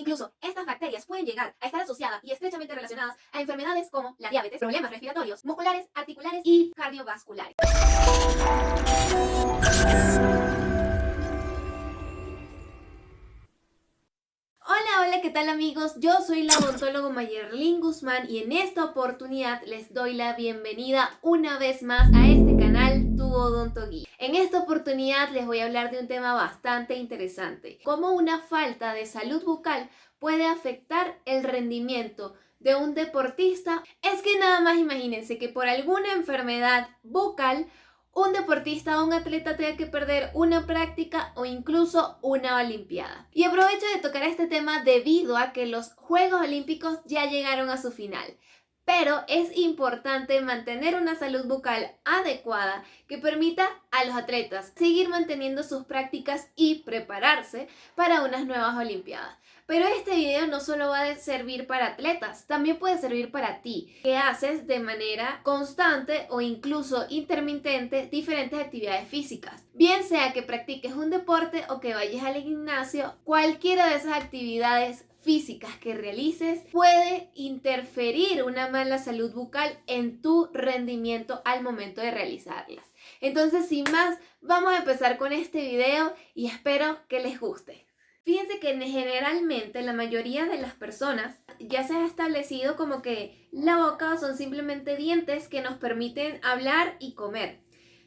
Incluso estas bacterias pueden llegar a estar asociadas y estrechamente relacionadas a enfermedades como la diabetes, problemas respiratorios, musculares, articulares y cardiovasculares. Hola, ¿qué tal amigos? Yo soy la odontólogo Mayerlyn Guzmán y en esta oportunidad les doy la bienvenida una vez más a este canal, Tu Odonto Guía. En esta oportunidad les voy a hablar de un tema bastante interesante, cómo una falta de salud bucal puede afectar el rendimiento de un deportista. Es que nada más imagínense que por alguna enfermedad bucal un deportista o un atleta tenga que perder una práctica o incluso una olimpiada. Y aprovecho de tocar este tema debido a que los Juegos Olímpicos ya llegaron a su final. Pero es importante mantener una salud bucal adecuada que permita a los atletas seguir manteniendo sus prácticas y prepararse para unas nuevas olimpiadas. Pero este video no solo va a servir para atletas, también puede servir para ti, que haces de manera constante o incluso intermitente diferentes actividades físicas. Bien sea que practiques un deporte o que vayas al gimnasio, cualquiera de esas actividades físicas que realices puede interferir una mala salud bucal en tu rendimiento al momento de realizarlas. Entonces, sin más, vamos a empezar con este video y espero que les guste. Fíjense que generalmente la mayoría de las personas ya se ha establecido como que la boca son simplemente dientes que nos permiten hablar y comer.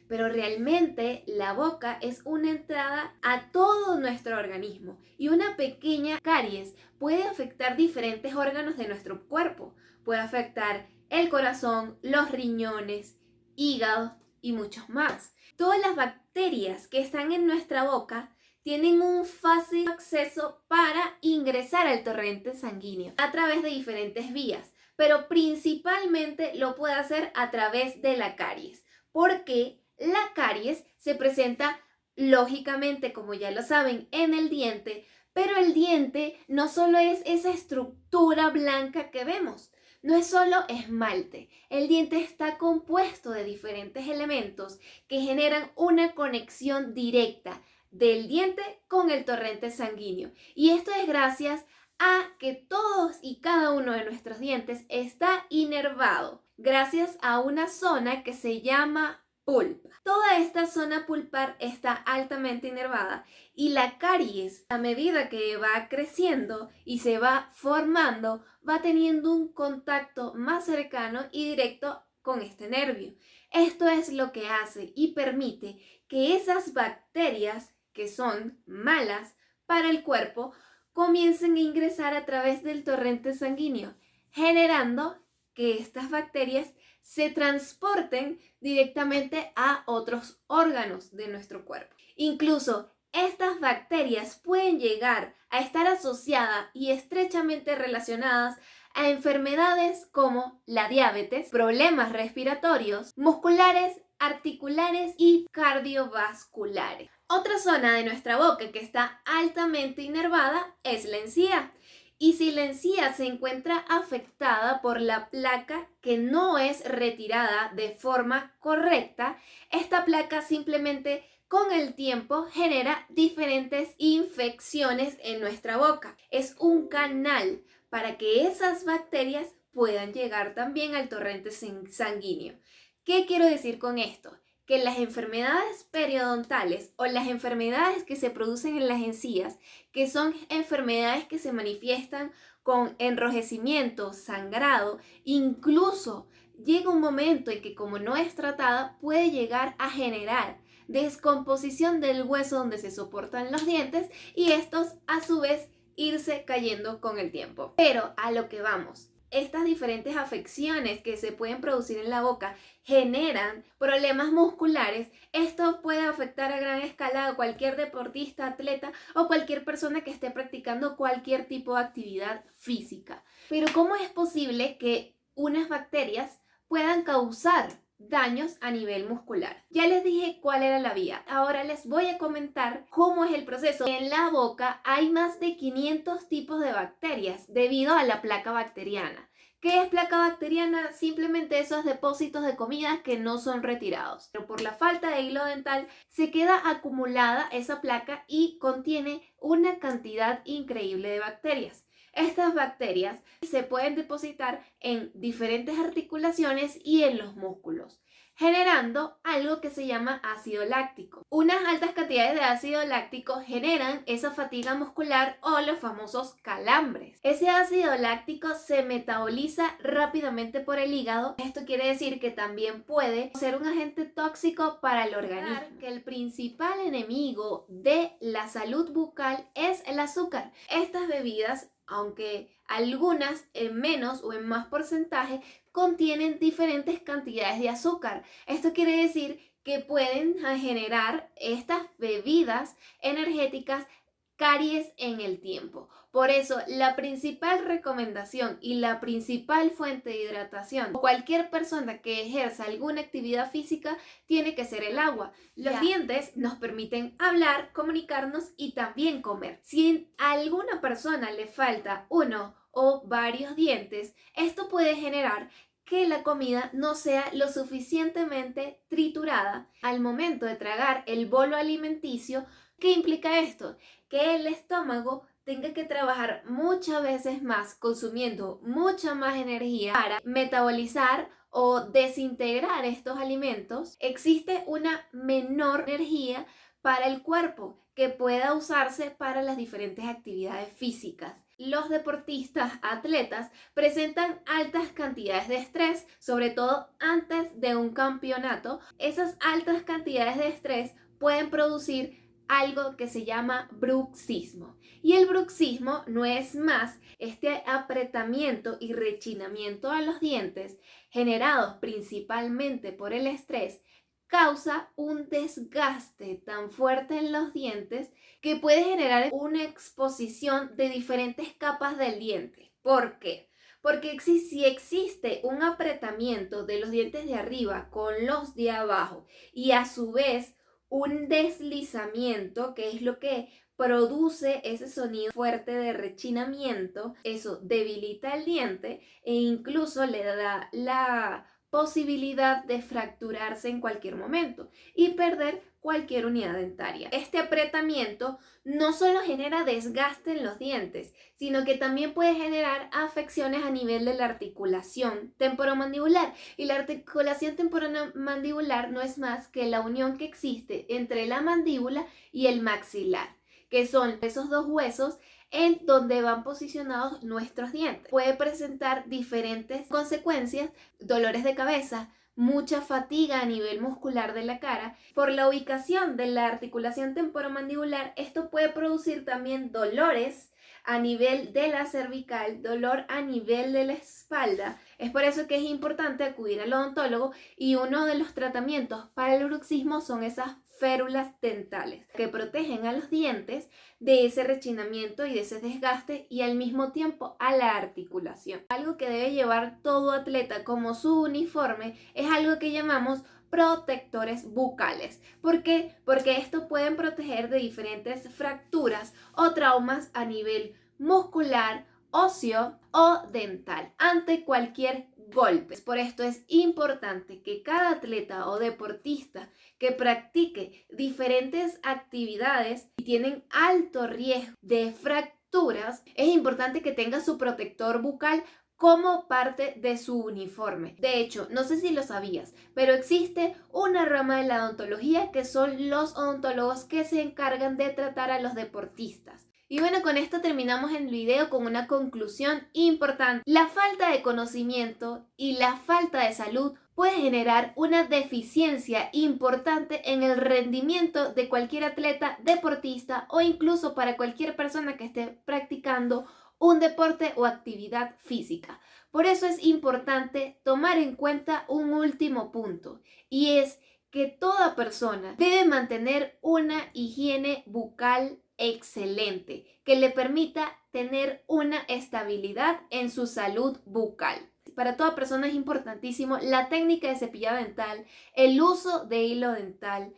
Pero realmente la boca es una entrada a todo nuestro organismo y una pequeña caries puede afectar diferentes órganos de nuestro cuerpo. Puede afectar el corazón, los riñones, hígado y muchos más. Todas las bacterias que están en nuestra boca tienen un fácil acceso para ingresar al torrente sanguíneo a través de diferentes vías, pero principalmente lo puede hacer a través de la caries, porque la caries se presenta lógicamente, como ya lo saben, en el diente, pero el diente no solo es esa estructura blanca que vemos, no es solo esmalte. El diente está compuesto de diferentes elementos que generan una conexión directa del diente con el torrente sanguíneo. Y esto es gracias a que todos y cada uno de nuestros dientes está inervado gracias a una zona que se llama pulpa. Toda esta zona pulpar está altamente inervada y la caries, a medida que va creciendo y se va formando, va teniendo un contacto más cercano y directo con este nervio. Esto es lo que hace y permite que esas bacterias que son malas para el cuerpo comiencen a ingresar a través del torrente sanguíneo, generando que estas bacterias se transporten directamente a otros órganos de nuestro cuerpo. Incluso estas bacterias pueden llegar a estar asociadas y estrechamente relacionadas a enfermedades como la diabetes, problemas respiratorios, musculares, articulares y cardiovasculares. Otra zona de nuestra boca que está altamente inervada es la encía. Y si la encía se encuentra afectada por la placa que no es retirada de forma correcta, esta placa simplemente con el tiempo genera diferentes infecciones en nuestra boca. Es un canal para que esas bacterias puedan llegar también al torrente sanguíneo. ¿Qué quiero decir con esto? Que las enfermedades periodontales o las enfermedades que se producen en las encías, que son enfermedades que se manifiestan con enrojecimiento, sangrado, incluso llega un momento en que como no es tratada puede llegar a generar descomposición del hueso donde se soportan los dientes y estos a su vez irse cayendo con el tiempo. Pero a lo que vamos. Estas diferentes afecciones que se pueden producir en la boca generan problemas musculares. Esto puede afectar a gran escala a cualquier deportista, atleta o cualquier persona que esté practicando cualquier tipo de actividad física. Pero ¿cómo es posible que unas bacterias puedan causar daños a nivel muscular. Ya les dije cuál era la vía. Ahora les voy a comentar cómo es el proceso. En la boca hay más de 500 tipos de bacterias debido a la placa bacteriana. ¿Qué es placa bacteriana? Simplemente esos depósitos de comida que no son retirados. Pero por la falta de hilo dental se queda acumulada esa placa y contiene una cantidad increíble de bacterias. Estas bacterias se pueden depositar en diferentes articulaciones y en los músculos, generando algo que se llama ácido láctico. Unas altas cantidades de ácido láctico generan esa fatiga muscular o los famosos calambres. Ese ácido láctico se metaboliza rápidamente por el hígado. Esto quiere decir que también puede ser un agente tóxico para el organismo. Que el principal enemigo de la salud bucal es el azúcar. Estas bebidas, aunque algunas en menos o en más porcentaje, contienen diferentes cantidades de azúcar. Esto quiere decir que pueden generar estas bebidas energéticas caries en el tiempo. Por eso, la principal recomendación y la principal fuente de hidratación de cualquier persona que ejerza alguna actividad física tiene que ser el agua. Los dientes nos permiten hablar, comunicarnos y también comer. Si a alguna persona le falta uno o varios dientes, esto puede generar que la comida no sea lo suficientemente triturada al momento de tragar el bolo alimenticio. ¿Qué implica esto? Que el estómago tenga que trabajar muchas veces más, consumiendo mucha más energía para metabolizar o desintegrar estos alimentos. Existe una menor energía para el cuerpo que pueda usarse para las diferentes actividades físicas. Los deportistas, atletas, presentan altas cantidades de estrés, sobre todo antes de un campeonato. Esas altas cantidades de estrés pueden producir algo que se llama bruxismo. Y el bruxismo no es más este apretamiento y rechinamiento a los dientes generados principalmente por el estrés. Causa un desgaste tan fuerte en los dientes que puede generar una exposición de diferentes capas del diente. ¿Por qué? Porque si existe un apretamiento de los dientes de arriba con los de abajo y a su vez un deslizamiento, que es lo que produce ese sonido fuerte de rechinamiento, eso debilita el diente e incluso le da la posibilidad de fracturarse en cualquier momento y perder cualquier unidad dentaria. Este apretamiento no solo genera desgaste en los dientes, sino que también puede generar afecciones a nivel de la articulación temporomandibular. Y la articulación temporomandibular no es más que la unión que existe entre la mandíbula y el maxilar, que son esos dos huesos en donde van posicionados nuestros dientes. Puede presentar diferentes consecuencias: dolores de cabeza, mucha fatiga a nivel muscular de la cara. Por la ubicación de la articulación temporomandibular, esto puede producir también dolores a nivel de la cervical, dolor a nivel de la espalda. Es por eso que es importante acudir al odontólogo, y uno de los tratamientos para el bruxismo son esas férulas dentales que protegen a los dientes de ese rechinamiento y de ese desgaste, y al mismo tiempo a la articulación. Algo que debe llevar todo atleta como su uniforme es algo que llamamos protectores bucales. ¿Por qué? Porque esto pueden proteger de diferentes fracturas o traumas a nivel muscular, óseo o dental ante cualquier golpe. Por esto es importante que cada atleta o deportista que practique diferentes actividades y tienen alto riesgo de fracturas, es importante que tenga su protector bucal como parte de su uniforme. De hecho, no sé si lo sabías, pero existe una rama de la odontología que son los odontólogos que se encargan de tratar a los deportistas. Y bueno, con esto terminamos el video con una conclusión importante. La falta de conocimiento y la falta de salud puede generar una deficiencia importante en el rendimiento de cualquier atleta, deportista o incluso para cualquier persona que esté practicando un deporte o actividad física. Por eso es importante tomar en cuenta un último punto, y es que toda persona debe mantener una higiene bucal excelente que le permita tener una estabilidad en su salud bucal. para toda persona es importantísimo la técnica de cepillado dental, el uso de hilo dental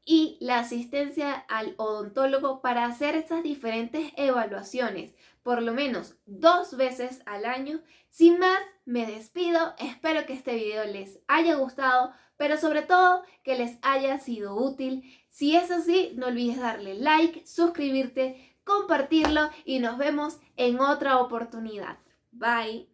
y la asistencia al odontólogo para hacer esas diferentes evaluaciones, por lo menos 2 veces al año. Sin más, me despido. Espero que este video les haya gustado, pero sobre todo que les haya sido útil. Si es así, no olvides darle like, suscribirte, compartirlo y nos vemos en otra oportunidad. Bye.